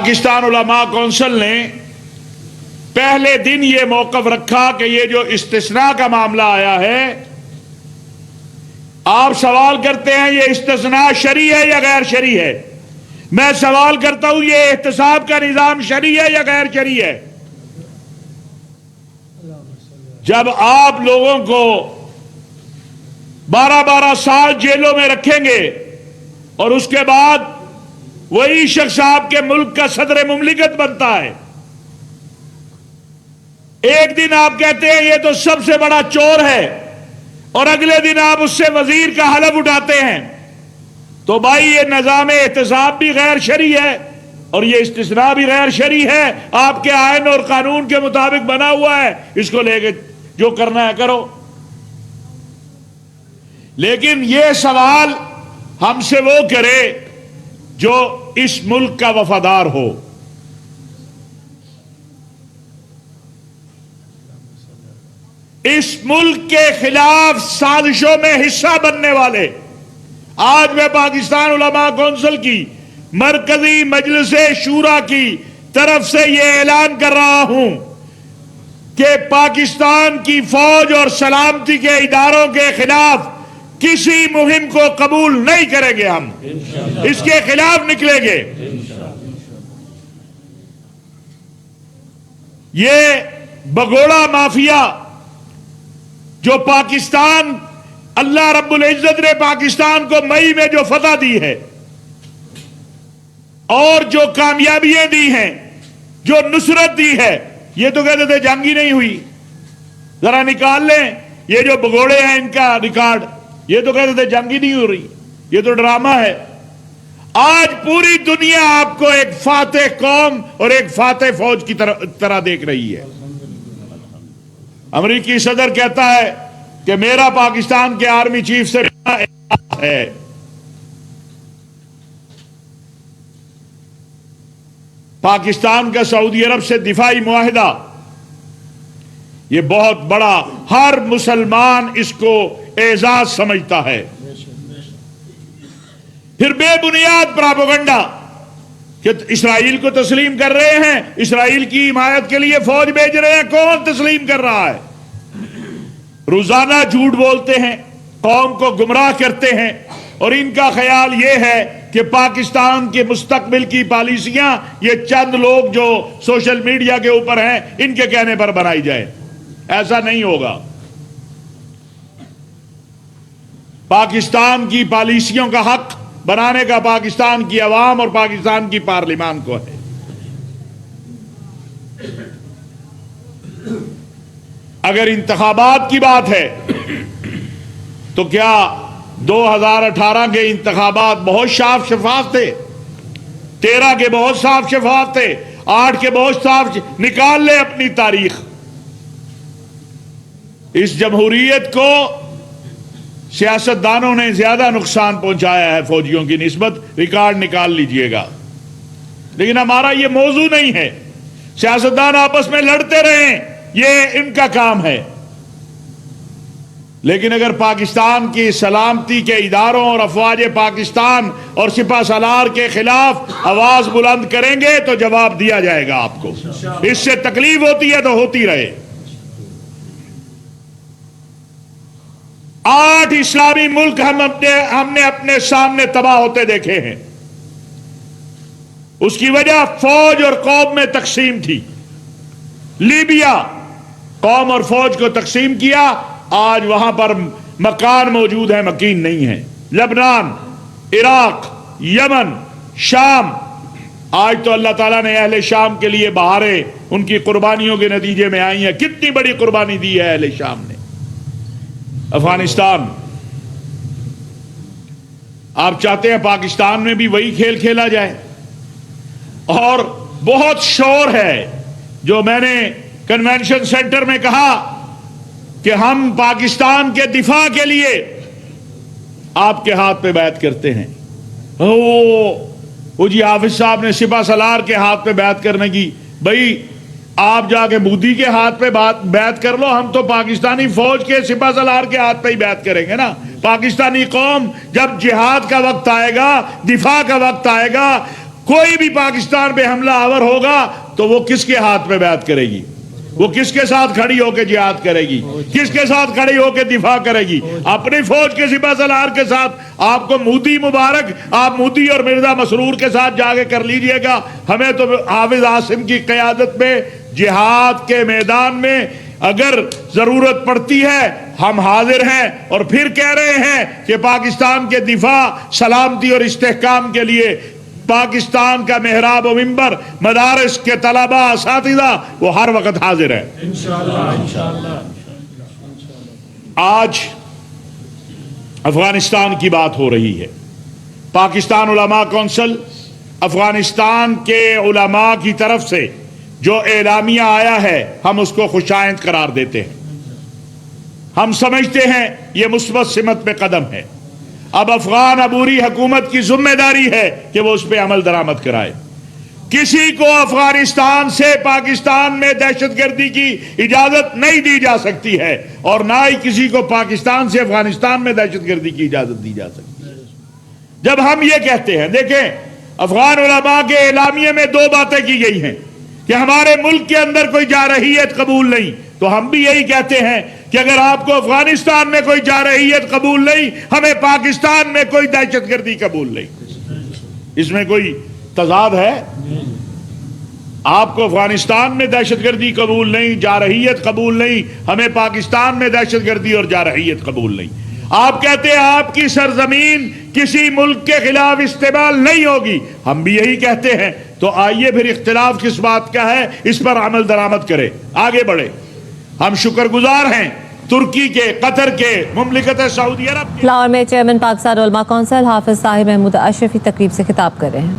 پاکستان علماء کونسل نے پہلے دن یہ موقف رکھا کہ یہ جو استثناء کا معاملہ آیا ہے، آپ سوال کرتے ہیں یہ استثناء شرعی ہے یا غیر شرعی ہے؟ میں سوال کرتا ہوں یہ احتساب کا نظام شرعی ہے یا غیر شرعی ہے؟ جب آپ لوگوں کو 12 سال جیلوں میں رکھیں گے اور اس کے بعد وہی شخص آپ کے ملک کا صدر مملکت بنتا ہے، ایک دن آپ کہتے ہیں یہ تو سب سے بڑا چور ہے اور اگلے دن آپ اس سے وزیر کا حلف اٹھاتے ہیں، تو بھائی یہ نظام احتساب بھی غیر شرعی ہے اور یہ استثناء بھی غیر شرعی ہے، آپ کے آئین اور قانون کے مطابق بنا ہوا ہے، اس کو لے کے جو کرنا ہے کرو۔ لیکن یہ سوال ہم سے وہ کرے جو اس ملک کا وفادار ہو۔ اس ملک کے خلاف سازشوں میں حصہ بننے والے، آج میں پاکستان علماء کونسل کی مرکزی مجلس شورا کی طرف سے یہ اعلان کر رہا ہوں کہ پاکستان کی فوج اور سلامتی کے اداروں کے خلاف کسی مہم کو قبول نہیں کریں گے، ہم اس کے خلاف نکلیں گے۔ یہ بگوڑا مافیا جو پاکستان، اللہ رب العزت نے پاکستان کو مئی میں جو فتح دی ہے اور جو کامیابیاں دی ہیں، جو نصرت دی ہے، یہ تو کہتے تھے جنگ ہی نہیں ہوئی۔ ذرا نکال لیں یہ جو بگوڑے ہیں ان کا ریکارڈ، یہ تو کہتے تھے جنگ ہی نہیں ہو رہی، یہ تو ڈرامہ ہے۔ آج پوری دنیا آپ کو ایک فاتح قوم اور ایک فاتح فوج کی طرح دیکھ رہی ہے۔ امریکی صدر کہتا ہے کہ میرا پاکستان کے آرمی چیف سے ہے، پاکستان کا سعودی عرب سے دفاعی معاہدہ، یہ بہت بڑا، ہر مسلمان اس کو اعزاز سمجھتا ہے۔ پھر بے بنیاد پراپیگنڈا کہ اسرائیل کو تسلیم کر رہے ہیں، اسرائیل کی حمایت کے لیے فوج بھیج رہے ہیں، کون تسلیم کر رہا ہے؟ روزانہ جھوٹ بولتے ہیں، قوم کو گمراہ کرتے ہیں، اور ان کا خیال یہ ہے کہ پاکستان کے مستقبل کی پالیسیاں یہ چند لوگ جو سوشل میڈیا کے اوپر ہیں ان کے کہنے پر بنائی جائے۔ ایسا نہیں ہوگا۔ پاکستان کی پالیسیوں کا حق بنانے کا پاکستان کی عوام اور پاکستان کی پارلیمان کو ہے۔ اگر انتخابات کی بات ہے تو کیا 2018 کے انتخابات بہت صاف شفاف تھے؟ 13 کے بہت صاف شفاف تھے، 8 کے بہت صاف، نکال لے اپنی تاریخ۔ اس جمہوریت کو سیاستدانوں نے زیادہ نقصان پہنچایا ہے فوجیوں کی نسبت، ریکارڈ نکال لیجئے گا۔ لیکن ہمارا یہ موضوع نہیں ہے، سیاستدان آپس میں لڑتے رہیں، یہ ان کا کام ہے۔ لیکن اگر پاکستان کی سلامتی کے اداروں اور افواج پاکستان اور سپہ سالار کے خلاف آواز بلند کریں گے تو جواب دیا جائے گا آپ کو۔ اس سے تکلیف ہوتی ہے تو ہوتی رہے۔ 8 اسلامی ملک ہم نے اپنے سامنے تباہ ہوتے دیکھے ہیں۔ اس کی وجہ فوج اور قوم میں تقسیم تھی۔ لیبیا، قوم اور فوج کو تقسیم کیا، آج وہاں پر مکان موجود ہیں، مکین نہیں ہیں۔ لبنان، عراق، یمن، شام، آج تو اللہ تعالیٰ نے اہل شام کے لیے بہاریں ان کی قربانیوں کے نتیجے میں آئی ہیں۔ کتنی بڑی قربانی دی ہے اہل شام نے۔ افغانستان، آپ چاہتے ہیں پاکستان میں بھی وہی کھیل کھیلا جائے، اور بہت شور ہے جو میں نے کنونشن سینٹر میں کہا کہ ہم پاکستان کے دفاع کے لیے آپ کے ہاتھ پہ بیعت کرتے ہیں۔ وہ جی حافظ صاحب نے سپہ سالار کے ہاتھ پہ بیعت کرنے کی، بھائی آپ جا کے مودی کے ہاتھ پہ بیعت کر لو، ہم تو پاکستانی فوج کے سپہ سالار کے ہاتھ پہ ہی بیعت کریں گے نا۔ پاکستانی قوم جب جہاد کا وقت آئے گا، دفاع کا وقت آئے گا، کوئی بھی پاکستان پہ حملہ آور ہوگا تو وہ کس کے ہاتھ میں بیعت کرے گی؟ وہ کس کے ساتھ کھڑی ہو کے جہاد کرے گی؟ کس کے ساتھ کھڑی ہو کے دفاع کرے گی؟ اپنی فوج کے سپہ سالار کے ساتھ. آپ کو مودی مبارک، آپ مودی اور مرزا مسرور کے ساتھ جا کے کر لیجئے گا. ہمیں تو حافظ عاصم کی قیادت میں جہاد کے میدان میں اگر ضرورت پڑتی ہے ہم حاضر ہیں، اور پھر کہہ رہے ہیں کہ پاکستان کے دفاع، سلامتی اور استحکام کے لیے پاکستان کا محراب و منبر، مدارس کے طلبہ، اساتذہ، وہ ہر وقت حاضر ہے انشاءاللہ. آج افغانستان کی بات ہو رہی ہے. پاکستان علماء کونسل، افغانستان کے علماء کی طرف سے جو اعلامیہ آیا ہے ہم اس کو خوشائند قرار دیتے ہیں. ہم سمجھتے ہیں یہ مثبت سمت پہ قدم ہے. اب افغان عبوری حکومت کی ذمہ داری ہے کہ وہ اس پہ عمل درآمد کرائے. کسی کو افغانستان سے پاکستان میں دہشت گردی کی اجازت نہیں دی جا سکتی ہے، اور نہ ہی کسی کو پاکستان سے افغانستان میں دہشت گردی کی اجازت دی جا سکتی ہے. جب ہم یہ کہتے ہیں، دیکھیں افغان علماء کے اعلامیے میں دو باتیں کی گئی ہیں کہ ہمارے ملک کے اندر کوئی جارحیت قبول نہیں، تو ہم بھی یہی کہتے ہیں کہ اگر آپ کو افغانستان میں کوئی جارحیت قبول نہیں، ہمیں پاکستان میں کوئی دہشت گردی قبول نہیں. اس میں کوئی تضاد ہے؟ آپ کو افغانستان میں دہشت گردی قبول نہیں، جارحیت قبول نہیں، ہمیں پاکستان میں دہشت گردی اور جارحیت قبول نہیں. آپ کہتے ہیں آپ کی سرزمین کسی ملک کے خلاف استعمال نہیں ہوگی، ہم بھی یہی کہتے ہیں. تو آئیے پھر اختلاف کس بات کا ہے، اس پر عمل درآمد کرے، آگے بڑھے. ہم شکر گزار ہیں ترکی کے، قطر کے، مملکت سعودی عرب کے. لاہور میں چیئرمین پاکستان علماء کونسل حافظ صاحب محمود اشرفی تقریب سے خطاب کر رہے ہیں.